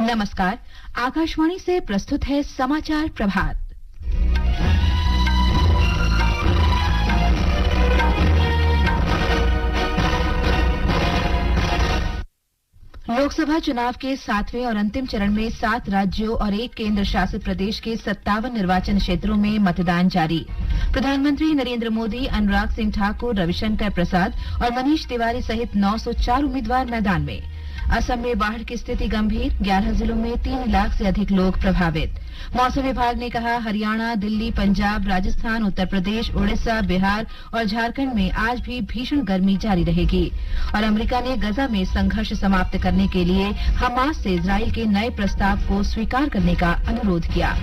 नमस्कार, आकाशवाणी से प्रस्तुत है समाचार प्रभात। लोकसभा चुनाव के 7वें और अंतिम चरण में 7 राज्यों और 1 केंद्र शासित प्रदेश के 57 निर्वाचन क्षेत्रों में मतदान जारी। प्रधानमंत्री नरेंद्र मोदी, अनुराग सिंह ठाकुर, रविशंकर प्रसाद और मनीष तिवारी सहित 904 उम्मीदवार मैदान में। असम में बाढ़ की स्थिति गंभीर, 11 जिलों में 3 लाख से अधिक लोग प्रभावित। मौसम विभाग ने कहा, हरियाणा, दिल्ली, पंजाब, राजस्थान, उत्तर प्रदेश, उड़ीसा, बिहार और झारखंड में आज भी भीषण गर्मी जारी रहेगी। और अमेरिका ने गजा में संघर्ष समाप्त करने के लिए हमास से इजराइल के नए प्रस्ताव को स्वीकार करने का अनुरोध किया।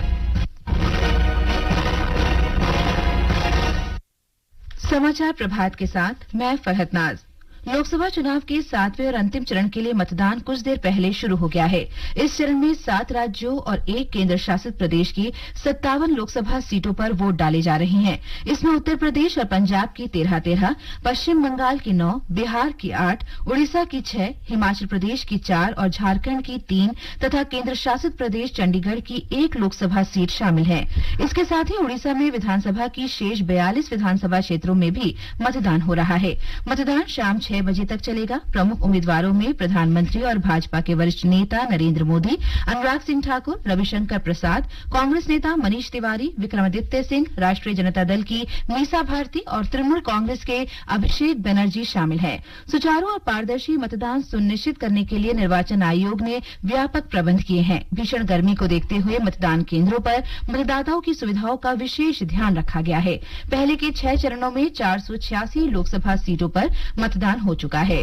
समाचार प्रभात के साथ मैं फरहत नाज। लोकसभा चुनाव के 7वें और अंतिम चरण के लिए मतदान कुछ देर पहले शुरू हो गया है। इस चरण में 7 राज्यों और 1 केंद्र शासित प्रदेश की 57 लोकसभा सीटों पर वोट डाले जा रहे हैं। इसमें उत्तर प्रदेश और पंजाब की 13-13, पश्चिम बंगाल की 9, बिहार की 8, उड़ीसा की 6, हिमाचल प्रदेश की 4 और झारखंड की 3 तथा केंद्र शासित प्रदेश चंडीगढ़ की 1 लोकसभा सीट शामिल है। इसके साथ ही उड़ीसा में विधानसभा की शेष 42 विधानसभा क्षेत्रों में भी मतदान हो रहा है। मतदान शाम 6 बजे तक चलेगा। प्रमुख उम्मीदवारों में प्रधानमंत्री और भाजपा के वरिष्ठ नेता नरेंद्र मोदी, अनुराग सिंह ठाकुर, रविशंकर प्रसाद, कांग्रेस नेता मनीष तिवारी, विक्रमादित्य सिंह, राष्ट्रीय जनता दल की मीसा भारती और तृणमूल कांग्रेस के अभिषेक बनर्जी शामिल हैं। सुचारू और पारदर्शी मतदान सुनिश्चित करने के लिए निर्वाचन आयोग ने व्यापक प्रबंध किए हैं। भीषण गर्मी को देखते हुए मतदान केंद्रों पर मतदाताओं की सुविधाओं का विशेष ध्यान रखा गया है। पहले के 6 चरणों में 486 लोकसभा सीटों पर मतदान हो चुका है।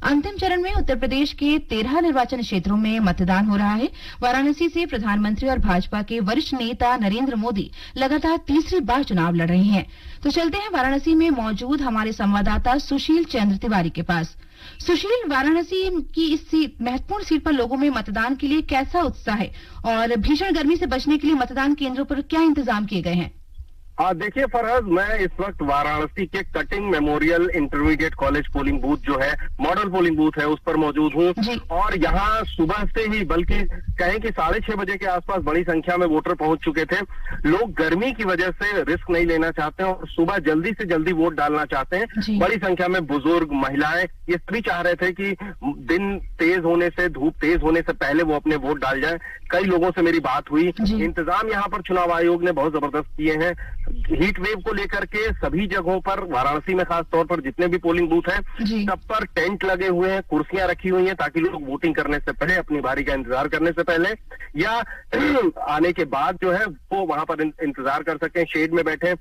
अंतिम चरण में उत्तर प्रदेश के 13 निर्वाचन क्षेत्रों में मतदान हो रहा है। वाराणसी से प्रधानमंत्री और भाजपा के वरिष्ठ नेता नरेंद्र मोदी लगातार तीसरी बार चुनाव लड़ रहे हैं। तो चलते हैं वाराणसी में मौजूद हमारे संवाददाता सुशील चंद्र तिवारी के पास। सुशील, वाराणसी की इस महत्वपूर्ण सीट पर लोगों में मतदान के लिए कैसा उत्साह है और भीषण गर्मी से बचने के लिए मतदान केंद्रों पर क्या इंतजाम किए गए हैं? देखिए फरहद, मैं इस वक्त वाराणसी के cutting memorial intermediate college polling booth जो है, मॉडल पोलिंग बूथ है, उस पर मौजूद हूँ। और यहाँ सुबह से ही, बल्कि कहें कि 6:30 बजे के आसपास बड़ी संख्या में वोटर पहुंच चुके थे। लोग गर्मी की वजह से रिस्क नहीं लेना चाहते हैं और सुबह जल्दी से जल्दी वोट डालना चाहते हैं। बड़ी संख्या में बुजुर्ग, महिलाएं ये सभी चाह रहे थे कि दिन तेज होने से, धूप तेज होने से पहले वो अपने वोट डाल जाएं। कई लोगों से मेरी बात हुई। इंतजाम यहाँ पर चुनाव आयोग ने बहुत जबरदस्त किए हैं। हीट वेव को लेकर के सभी जगहों पर, वाराणसी में खास तौर पर जितने भी पोलिंग बूथ हैं, सब पर टेंट लगे हुए हैं, कुर्सियां रखी हुई हैं ताकि लोग वोटिंग करने से पहले, अपनी बारी का इंतजार करने से पहले या आने के बाद जो है वो वहां पर इंतजार कर सकें, शेड में बैठे,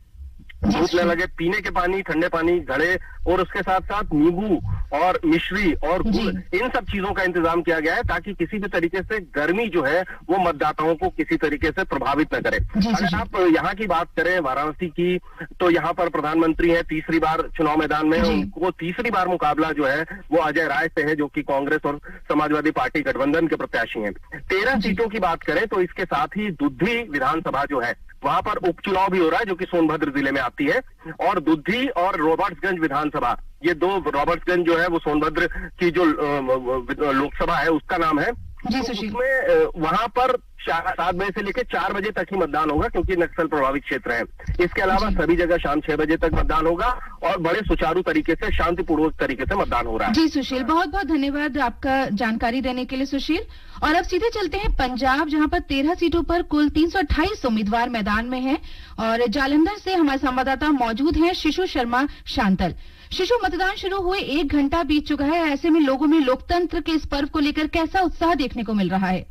धूप न लगे। पीने के पानी, ठंडे पानी, घड़े और उसके साथ साथ नींबू और मिश्री और गुड़, इन सब चीजों का इंतजाम किया गया है ताकि किसी भी तरीके से गर्मी जो है वो मतदाताओं को किसी तरीके से प्रभावित न करे। अगर आप यहाँ की बात करें वाराणसी की, तो यहाँ पर प्रधानमंत्री है, तीसरी बार चुनाव मैदान में। उनको तीसरी बार मुकाबला जो है वो अजय राय से है, जो कि कांग्रेस और समाजवादी पार्टी गठबंधन के प्रत्याशी हैं। 13 सीटों की बात करें तो इसके साथ ही दुद्धी विधानसभा जो है वहां पर उपचुनाव भी हो रहा है, जो कि सोनभद्र जिले में आती है। और दुद्धी और रॉबर्ट्सगंज विधानसभा, ये 2, रॉबर्ट्सगंज जो है वो सोनभद्र की जो लोकसभा है उसका नाम है। उसमें वहां पर 7 बजे से लेकर 4 बजे तक ही मतदान होगा, क्योंकि नक्सल प्रभावित क्षेत्र है। इसके अलावा सभी जगह शाम 6 बजे तक मतदान होगा और बड़े सुचारू तरीके से, शांतिपूर्वक तरीके से मतदान हो रहा है। जी सुशील, बहुत बहुत धन्यवाद आपका जानकारी देने के लिए सुशील। और अब सीधे चलते हैं पंजाब, जहां पर 13 सीटों पर कुल 328 उम्मीदवार मैदान में हैं। और जालंधर से हमारे संवाददाता मौजूद हैं शिशु शर्मा शांतल। शिशु, मतदान शुरू हुए 1 घंटा बीत चुका है। ऐसे में लोगों में लोकतंत्र के इस पर्व को लेकर कैसा उत्साह देखने को मिल रहा है?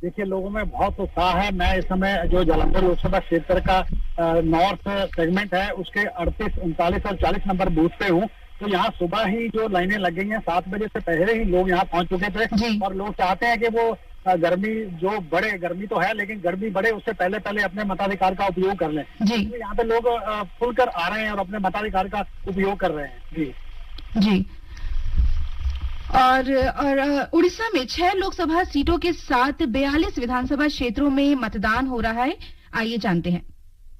देखिए, लोगों में बहुत उत्साह है। मैं इस समय जो जालंधर लोकसभा क्षेत्र का नॉर्थ सेगमेंट है उसके 38, 39 और 40 नंबर बूथ पे हूँ। तो यहाँ सुबह ही जो लाइनें लग गई हैं, 7 बजे से पहले ही लोग यहाँ पहुंच चुके थे। और लोग चाहते हैं कि वो गर्मी जो बढ़े, गर्मी तो है लेकिन गर्मी बढ़े उससे पहले पहले अपने मताधिकार का उपयोग कर लें। तो यहाँ पे लोग खुलकर आ रहे हैं और अपने मताधिकार का उपयोग कर रहे हैं। जी। और उड़ीसा में 6 लोकसभा सीटों के साथ 42 विधानसभा क्षेत्रों में मतदान हो रहा है। आइए जानते हैं।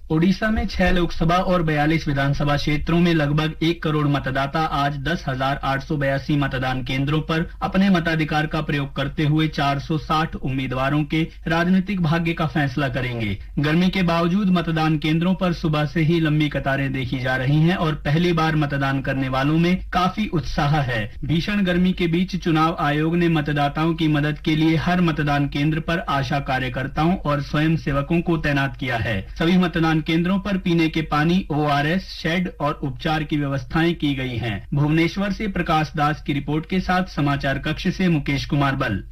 ओडिशा में 6 लोकसभा और 42 विधानसभा क्षेत्रों में लगभग 1 करोड़ मतदाता आज 10,882 मतदान केंद्रों पर अपने मताधिकार का प्रयोग करते हुए 460 उम्मीदवारों के राजनीतिक भाग्य का फैसला करेंगे। गर्मी के बावजूद मतदान केंद्रों पर सुबह से ही लंबी कतारें देखी जा रही हैं और पहली बार मतदान करने वालों में काफी उत्साह है। भीषण गर्मी के बीच चुनाव आयोग ने मतदाताओं की मदद के लिए हर मतदान केंद्र पर आशा कार्यकर्ताओं और स्वयं सेवकों को तैनात किया है। सभी मतदान केंद्रों पर पीने के पानी, ORS, शेड और उपचार की व्यवस्थाएं की गई हैं। भुवनेश्वर से प्रकाश दास की रिपोर्ट के साथ समाचार कक्ष से मुकेश कुमार बल।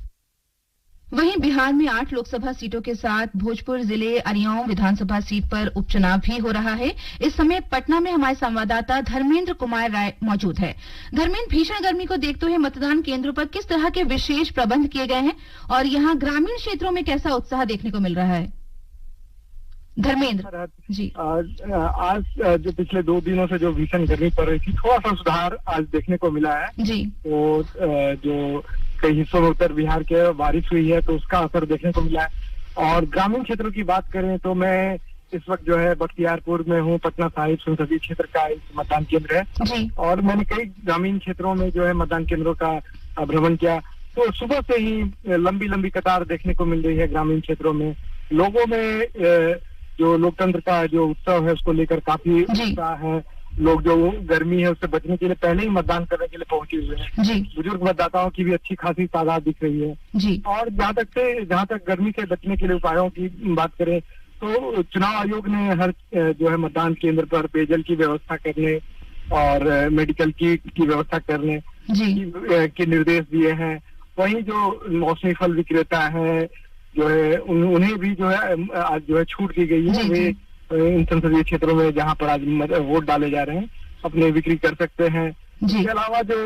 वहीं बिहार में 8 लोकसभा सीटों के साथ भोजपुर जिले अरियाव विधानसभा सीट पर उपचुनाव भी हो रहा है। इस समय पटना में हमारे संवाददाता धर्मेंद्र कुमार राय मौजूद है। धर्मेंद्र, भीषण गर्मी को देखते हुए मतदान केंद्रों पर किस तरह के विशेष प्रबंध किए गए हैं और यहाँ ग्रामीण क्षेत्रों में कैसा उत्साह देखने को मिल रहा है? धर्मेंद्र जी, आज जो पिछले 2 दिनों से जो भीषण गर्मी पड़ रही थी, थोड़ा सा सुधार आज देखने को मिला है जी। तो जो कई हिस्सों में उत्तर बिहार के बारिश हुई है तो उसका असर देखने को मिला है। और ग्रामीण क्षेत्रों की बात करें तो मैं इस वक्त जो है बख्तियारपुर में हूँ। पटना साहिब संसदीय क्षेत्र का एक मतदान केंद्र है जी। और मैंने कई ग्रामीण क्षेत्रों में जो है मतदान केंद्रों का भ्रमण किया तो सुबह से ही लंबी लंबी कतार देखने को मिल रही है। ग्रामीण क्षेत्रों में लोगों में जो लोकतंत्र का जो उत्सव है उसको लेकर काफी उत्साह है। लोग जो गर्मी है उससे बचने के लिए पहले ही मतदान करने के लिए पहुंचे हुए हैं। बुजुर्ग मतदाताओं की भी अच्छी खासी तादाद दिख रही है जी। और जहाँ तक गर्मी से बचने के लिए उपायों की बात करें तो चुनाव आयोग ने हर जो है मतदान केंद्र पर पेयजल की व्यवस्था करने और मेडिकल की व्यवस्था करने के निर्देश दिए हैं। वहीं जो मौसमी फल विक्रेता है जो है उन्हें भी जो है आज जो है छूट दी गई है। वे इन संसदीय क्षेत्रों में जहां पर आज वोट डाले जा रहे हैं अपने बिक्री कर सकते हैं। इसके अलावा जो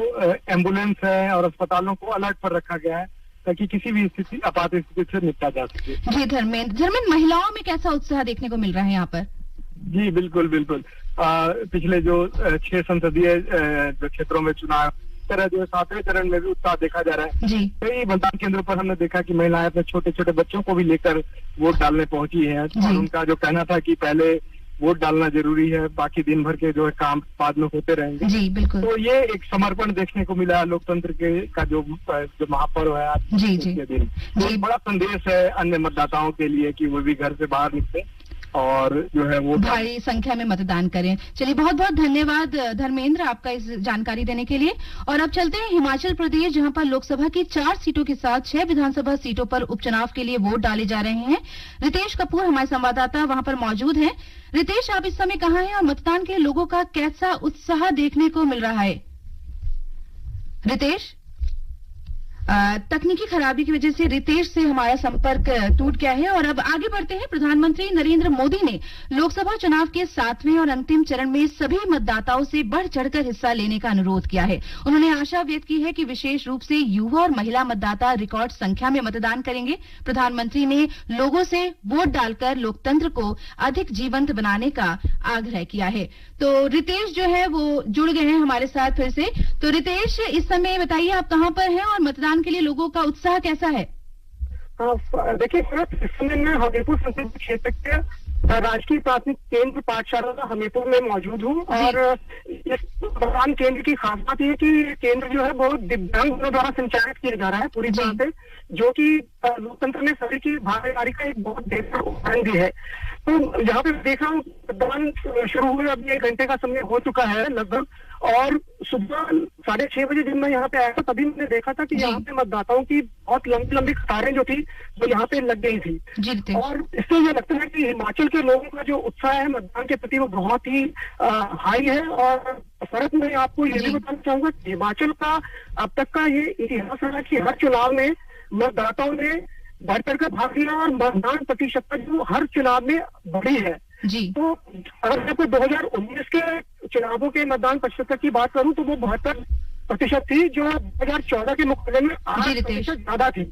एम्बुलेंस है और अस्पतालों को अलर्ट पर रखा गया है ताकि किसी भी स्थिति आपात स्थिति से निपटा जा सके। जी धर्मेंद्र, महिलाओं में कैसा उत्साह देखने को मिल रहा है यहाँ पर? जी बिल्कुल बिल्कुल। पिछले जो 6 संसदीय क्षेत्रों में चुनाव तरह जो 7वें चरण में भी उत्साह देखा जा रहा है। कई मतदान केंद्रों पर हमने देखा कि महिलाएं अपने छोटे छोटे बच्चों को भी लेकर वोट डालने पहुंची हैं और उनका जो कहना था कि पहले वोट डालना जरूरी है, बाकी दिन भर के जो है काम बाद में होते रहेंगे। जी बिल्कुल। तो ये एक समर्पण देखने को मिला लोकतंत्र के का जो महापर्व है आज के दिन। एक बड़ा संदेश है अन्य मतदाताओं के लिए कि वो भी घर से बाहर निकले और जो है वो भारी संख्या में मतदान करें। चलिए, बहुत बहुत धन्यवाद धर्मेंद्र आपका इस जानकारी देने के लिए। और अब चलते हैं हिमाचल प्रदेश, जहां पर लोकसभा की 4 सीटों के साथ 6 विधानसभा सीटों पर उपचुनाव के लिए वोट डाले जा रहे हैं। रितेश कपूर हमारे संवाददाता वहां पर मौजूद हैं। रितेश, आप इस समय कहाँ हैं और मतदान के लोगों का कैसा उत्साह देखने को मिल रहा है? रितेश, तकनीकी खराबी की वजह से रितेश से हमारा संपर्क टूट गया है। और अब आगे बढ़ते हैं। प्रधानमंत्री नरेंद्र मोदी ने लोकसभा चुनाव के 7वें और अंतिम चरण में सभी मतदाताओं से बढ़ चढ़कर हिस्सा लेने का अनुरोध किया है। उन्होंने आशा व्यक्त की है कि विशेष रूप से युवा और महिला मतदाता रिकॉर्ड संख्या में मतदान करेंगे। प्रधानमंत्री ने लोगों से वोट डालकर लोकतंत्र को अधिक जीवंत बनाने का आग्रह किया है। तो रितेश जो है वो जुड़ गए हैं हमारे साथ फिर से। तो रितेश, इस समय बताइए आप कहाँ पर हैं और मतदान के लिए लोगों का उत्साह कैसा है? देखिए, इस समय मैं हमीरपुर संसदीय क्षेत्र के राजकीय प्राथमिक केंद्र पाठशाला हमीरपुर में मौजूद हूँ। और इस मतदान केंद्र की खास बात यह है कि केंद्र जो है बहुत दिव्यांगों द्वारा संचालित किया जा रहा है पूरी तरह से, जो कि लोकतंत्र में सभी की भागीदारी का एक बहुत बेहतर उदाहरण भी है। तो यहाँ पे देख रहा हूँ मतदान शुरू हुए अभी 1 घंटे का समय हो चुका है लगभग। और सुबह 6:30 बजे जब मैं यहाँ पे आया था तभी मैंने देखा था कि यहाँ पे मतदाताओं की बहुत लंबी लंबी कतारें जो थी वो यहाँ पे लग गई थी। और इससे ये लगता है कि हिमाचल के लोगों का जो उत्साह है मतदान के प्रति वो बहुत ही हाई है। और फर्क मैं आपको ये भी बताना चाहूंगा कि हिमाचल का अब तक का ये इतिहास रहा कि हर चुनाव में मतदाताओं ने बढ़ चढ़कर भाग लिया और मतदान प्रतिशत जो हर चुनाव में बढ़ी है। तो अगर मैं 2019 के चुनावों के मतदान प्रतिशत की बात करूं तो वो 72% थी, जो 2014 के मुकाबले में 8% ज्यादा थी।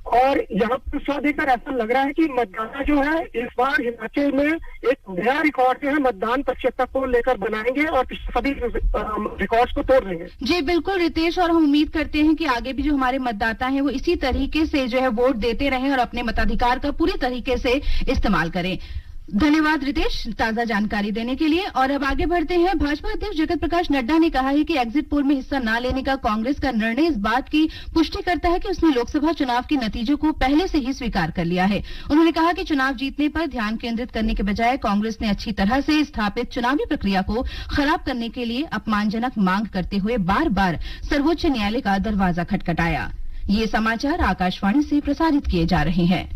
और यहाँ पर उत्साह देखकर ऐसा लग रहा है कि मतदाता जो है इस बार हिमाचल में एक नया रिकॉर्ड जो है मतदान प्रतिशत को लेकर बनाएंगे और सभी रिकॉर्ड्स को तोड़ देंगे। जी बिल्कुल रितेश, और हम उम्मीद करते हैं कि आगे भी जो हमारे मतदाता हैं वो इसी तरीके से जो है वोट देते रहें और अपने मताधिकार का पूरी तरीके से इस्तेमाल करें। धन्यवाद रितेश ताजा जानकारी देने के लिए। और अब आगे बढ़ते हैं। भाजपा अध्यक्ष जगत प्रकाश नड्डा ने कहा है कि एग्जिट पोल में हिस्सा न लेने का कांग्रेस का निर्णय इस बात की पुष्टि करता है कि उसने लोकसभा चुनाव के नतीजों को पहले से ही स्वीकार कर लिया है। उन्होंने कहा कि चुनाव जीतने पर ध्यान केंद्रित करने के बजाय कांग्रेस ने अच्छी तरह से स्थापित चुनावी प्रक्रिया को खराब करने के लिए अपमानजनक मांग करते हुए बार बार सर्वोच्च न्यायालय का दरवाजा खटखटाया। ये समाचार आकाशवाणी से प्रसारित किए जा रहे हैं।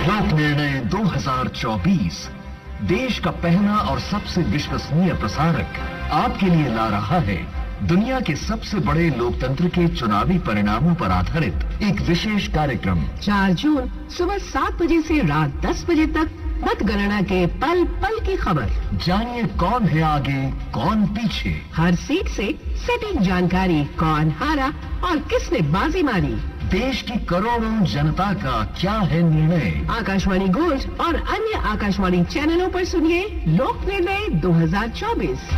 लोक निर्णय 2024 देश का पहला और सबसे विश्वसनीय प्रसारक आपके लिए ला रहा है दुनिया के सबसे बड़े लोकतंत्र के चुनावी परिणामों पर आधारित एक विशेष कार्यक्रम। 4 जून सुबह 7 बजे से रात 10 बजे तक मतगणना के पल पल की खबर। जानिए कौन है आगे कौन पीछे, हर सीट से सटीक जानकारी, कौन हारा और किसने बाजी मारी। देश की करोड़ों जनता का क्या है निर्णय। आकाशवाणी गोल्ड और अन्य आकाशवाणी चैनलों पर सुनिए लोक निर्णय 2024।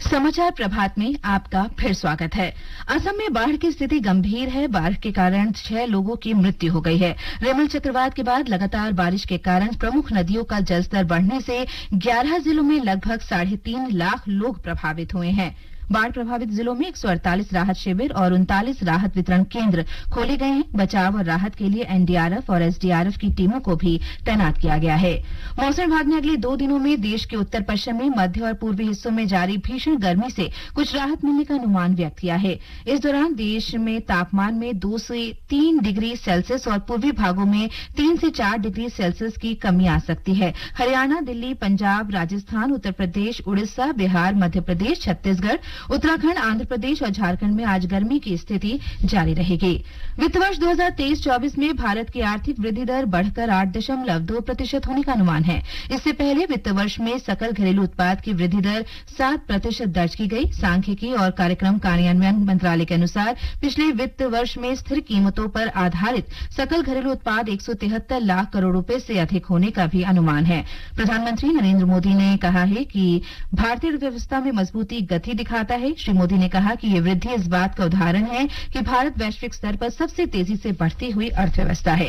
समाचार प्रभात में आपका फिर स्वागत है। असम में बाढ़ की स्थिति गंभीर है। बाढ़ के कारण 6 लोगों की मृत्यु हो गई है। रेमल चक्रवात के बाद लगातार बारिश के कारण प्रमुख नदियों का जलस्तर बढ़ने से 11 जिलों में लगभग 3.5 लाख लोग प्रभावित हुए हैं। बाढ़ प्रभावित जिलों में 148 राहत शिविर और 39 राहत वितरण केंद्र खोले गए हैं। बचाव और राहत के लिए एनडीआरएफ और एसडीआरएफ की टीमों को भी तैनात किया गया है। मौसम विभाग ने अगले 2 दिनों में देश के उत्तर पश्चिमी, मध्य और पूर्वी हिस्सों में जारी भीषण गर्मी से कुछ राहत मिलने का अनुमान व्यक्त किया है। इस दौरान देश में तापमान में 2 से 3 डिग्री सेल्सियस और पूर्वी भागों में 3 से 4 डिग्री सेल्सियस की कमी आ सकती है। हरियाणा, दिल्ली, पंजाब, राजस्थान, उत्तर प्रदेश, उड़ीसा, बिहार, मध्य प्रदेश, छत्तीसगढ़, उत्तराखंड, आंध्र प्रदेश और झारखंड में आज गर्मी की स्थिति जारी रहेगी। वित्त वर्ष 2023-24 में भारत की आर्थिक वृद्धि दर बढ़कर 8.2% होने का अनुमान है। इससे पहले वित्त वर्ष में सकल घरेलू उत्पाद की वृद्धि दर 7% दर्ज की गई। सांख्यिकी और कार्यक्रम कार्यान्वयन मंत्रालय के अनुसार पिछले वित्त वर्ष में स्थिर कीमतों पर आधारित सकल घरेलू उत्पाद 173 लाख करोड़ रुपए से अधिक होने का भी अनुमान है। प्रधानमंत्री नरेंद्र मोदी ने कहा है कि भारतीय अर्थव्यवस्था में मजबूती गति दिखाता है। श्री मोदी ने कहा कि ये वृद्धि इस बात का उदाहरण है कि भारत वैश्विक स्तर पर सबसे तेजी से बढ़ती हुई अर्थव्यवस्था है।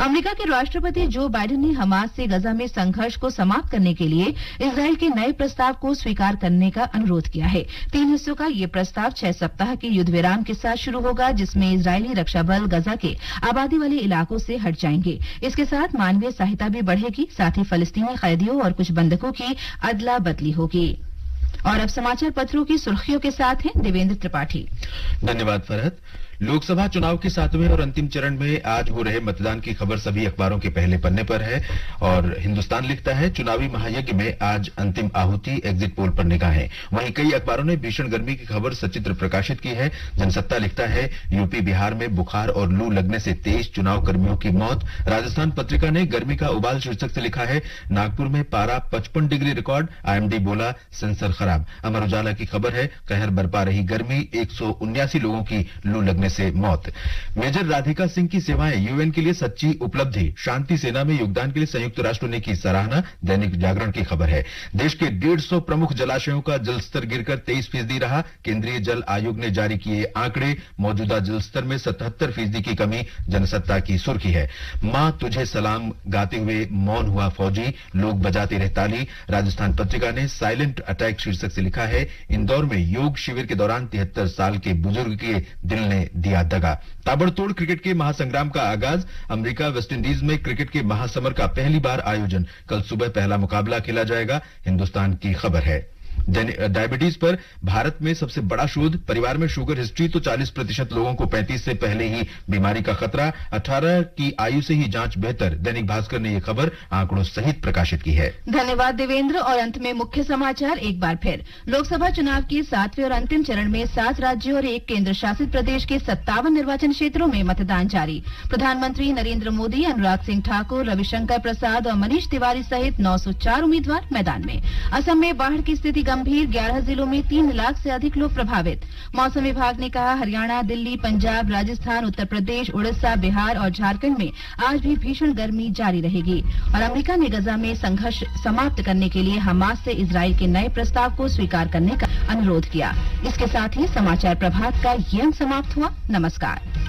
अमेरिका के राष्ट्रपति जो बाइडेन ने हमास से गजा में संघर्ष को समाप्त करने के लिए इजरायल के नए प्रस्ताव को स्वीकार करने का अनुरोध किया है। 3 हिस्सों का ये प्रस्ताव 6 सप्ताह के युद्ध विराम के साथ शुरू होगा, जिसमें इजरायली रक्षा बल गजा के आबादी वाले इलाकों से हट जाएंगे। इसके साथ मानवीय सहायता भी बढ़ेगी। साथ ही फलस्तीनी कैदियों और कुछ बंधकों की अदला बदली होगी। और अब समाचार पत्रों की सुर्खियों के साथ हैं देवेंद्र त्रिपाठी। धन्यवाद फरहत। लोकसभा चुनाव के 7वें और अंतिम चरण में आज हो रहे मतदान की खबर सभी अखबारों के पहले पन्ने पर है और हिंदुस्तान लिखता है चुनावी महायज्ञ में आज अंतिम आहुति, एग्जिट पोल पर निगाहें। वहीं कई अखबारों ने भीषण गर्मी की खबर सचित्र प्रकाशित की है। जनसत्ता लिखता है यूपी बिहार में बुखार और लू लगने से 23 चुनाव कर्मियों की मौत। राजस्थान पत्रिका ने गर्मी का उबाल शीर्षक से लिखा है नागपुर में पारा 55 डिग्री रिकॉर्ड, आईएमडी बोला सेंसर खराब। अमर उजाला की खबर है कहर बरपा रही गर्मी, 179 लोगों की लू लगने से मौत। मेजर राधिका सिंह की सेवाएं यूएन के लिए सच्ची उपलब्धि, शांति सेना में योगदान के लिए संयुक्त राष्ट्र ने की सराहना। दैनिक जागरण की खबर है देश के 150 प्रमुख जलाशयों का जलस्तर गिरकर 23% रहा। केंद्रीय जल आयोग ने जारी किए आंकड़े, मौजूदा जलस्तर में 77% की कमी। जनसत्ता की सुर्खी है मां तुझे सलाम गाते हुए मौन हुआ फौजी, लोग बजाते रहे ताली। राजस्थान पत्रिका ने साइलेंट अटैक शीर्षक से लिखा है इंदौर में योग शिविर के दौरान 73 साल के बुजुर्ग के दिल ने दिया दगा। ताबड़तोड़ क्रिकेट के महासंग्राम का आगाज, अमेरिका वेस्टइंडीज में क्रिकेट के महासमर का पहली बार आयोजन। कल सुबह पहला मुकाबला खेला जाएगा। हिंदुस्तान की खबर है डायबिटीज पर भारत में सबसे बड़ा शोध, परिवार में शुगर हिस्ट्री तो 40% लोगों को 35 से पहले ही बीमारी का खतरा, 18 की आयु से ही जांच बेहतर। दैनिक भास्कर ने यह खबर आंकड़ों सहित प्रकाशित की है। धन्यवाद देवेंद्र। और अंत में मुख्य समाचार एक बार फिर। लोकसभा चुनाव के 7वें और अंतिम चरण में 7 राज्यों और 1 केंद्र शासित प्रदेश के 57 निर्वाचन क्षेत्रों में मतदान जारी। प्रधानमंत्री नरेंद्र मोदी, अनुराग सिंह ठाकुर, रविशंकर प्रसाद और मनीष तिवारी सहित 904 उम्मीदवार मैदान में। असम में बाढ़ की स्थिति गंभीर, 11 जिलों में 3 लाख से अधिक लोग प्रभावित। मौसम विभाग ने कहा, हरियाणा, दिल्ली, पंजाब, राजस्थान, उत्तर प्रदेश, उड़ीसा, बिहार और झारखंड में आज भी भीषण गर्मी जारी रहेगी। और अमेरिका ने गजा में संघर्ष समाप्त करने के लिए हमास से इजराइल के नए प्रस्ताव को स्वीकार करने का अनुरोध किया। इसके साथ ही समाचार प्रभात का ये अंक समाप्त हुआ। नमस्कार।